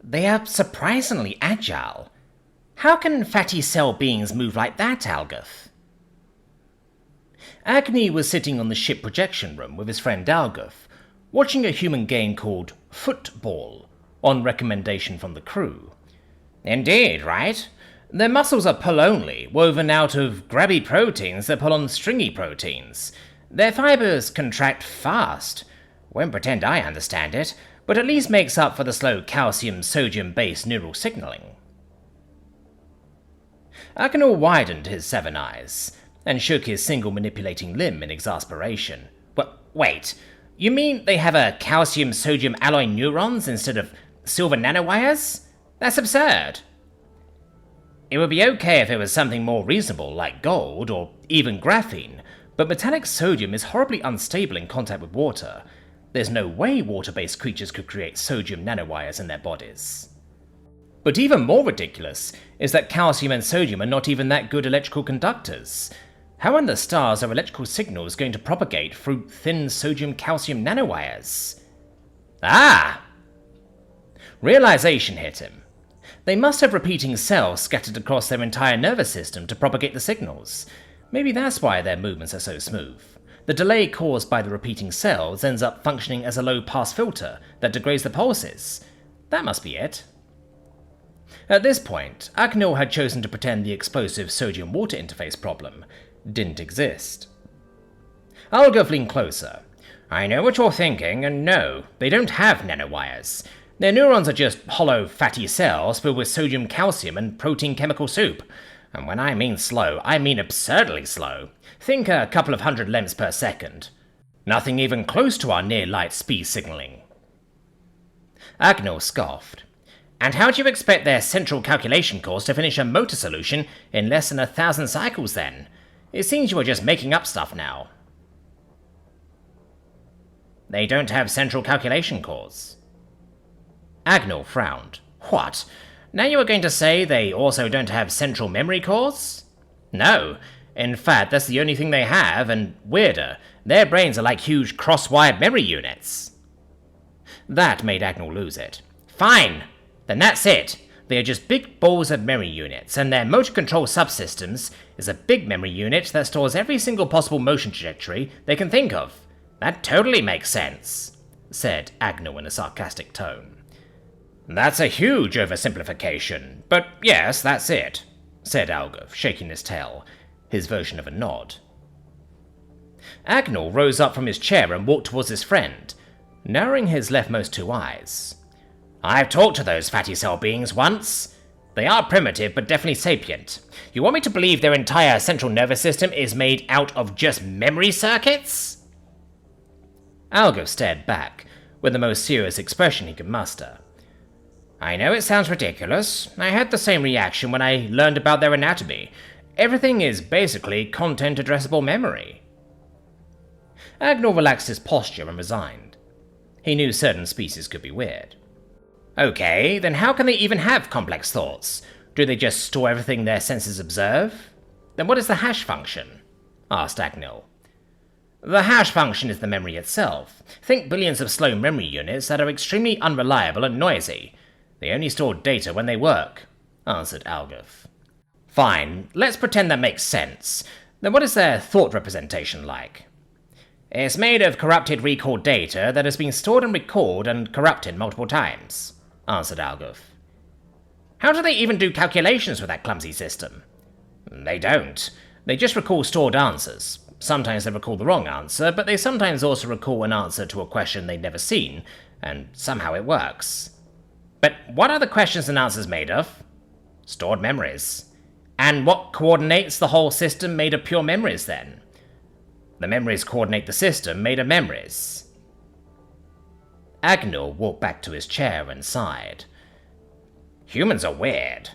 They are surprisingly agile. How can fatty cell beings move like that, Algoth? Agni was sitting on the ship projection room with his friend Algoth, watching a human game called Football, on recommendation from the crew. Indeed, right? Their muscles are pull-only, woven out of grabby proteins that pull on stringy proteins. Their fibers contract fast. Won't pretend I understand it, but at least makes up for the slow calcium-sodium-based neural signaling. Akinor widened his 7 eyes, and shook his single manipulating limb in exasperation. Wait, you mean they have a calcium-sodium alloy neurons instead of silver nanowires? That's absurd. It would be okay if it was something more reasonable like gold or even graphene, but metallic sodium is horribly unstable in contact with water. There's no way water-based creatures could create sodium nanowires in their bodies. But even more ridiculous is that calcium and sodium are not even that good electrical conductors. How in the stars are electrical signals going to propagate through thin sodium-calcium nanowires? Ah! Realization hit him. They must have repeating cells scattered across their entire nervous system to propagate the signals. Maybe that's why their movements are so smooth. The delay caused by the repeating cells ends up functioning as a low-pass filter that degrades the pulses. That must be it. At this point, Akinor had chosen to pretend the explosive sodium-water interface problem didn't exist. Algoth leaned closer. I know what you're thinking, and no, they don't have nanowires. Their neurons are just hollow, fatty cells filled with sodium, calcium, and protein chemical soup. And when I mean slow, I mean absurdly slow. Think a couple of hundred lengths per second. Nothing even close to our near-light speed signaling. Akinor scoffed. And how do you expect their central calculation cores to finish a motor solution in less than 1,000 cycles then? It seems you are just making up stuff now. They don't have central calculation cores. Akinor frowned. What? Now you are going to say they also don't have central memory cores? No. In fact, that's the only thing they have, and weirder, their brains are like huge cross-wired memory units. That made Akinor lose it. Fine! Then that's it. They are just big balls of memory units, and their motor control subsystems is a big memory unit that stores every single possible motion trajectory they can think of. That totally makes sense, said Akinor in a sarcastic tone. That's a huge oversimplification, but yes, that's it, said Algoth, shaking his tail, his version of a nod. Akinor rose up from his chair and walked towards his friend, narrowing his leftmost 2 eyes. I've talked to those fatty cell beings once. They are primitive, but definitely sapient. You want me to believe their entire central nervous system is made out of just memory circuits? Algoth stared back, with the most serious expression he could muster. I know it sounds ridiculous. I had the same reaction when I learned about their anatomy. Everything is basically content-addressable memory. Akinor relaxed his posture and resigned. He knew certain species could be weird. Okay, then how can they even have complex thoughts? Do they just store everything their senses observe? Then what is the hash function? Asked Akinor. The hash function is the memory itself. Think billions of slow memory units that are extremely unreliable and noisy. They only store data when they work, answered Algoth. Fine, let's pretend that makes sense. Then what is their thought representation like? It's made of corrupted recall data that has been stored and recalled and corrupted multiple times, answered Algoth. How do they even do calculations with that clumsy system? They don't. They just recall stored answers. Sometimes they recall the wrong answer, but they sometimes also recall an answer to a question they've never seen, and somehow it works. But what are the questions and answers made of? Stored memories. And what coordinates the whole system made of pure memories then? The memories coordinate the system made of memories. Akinor walked back to his chair and sighed. Humans are weird.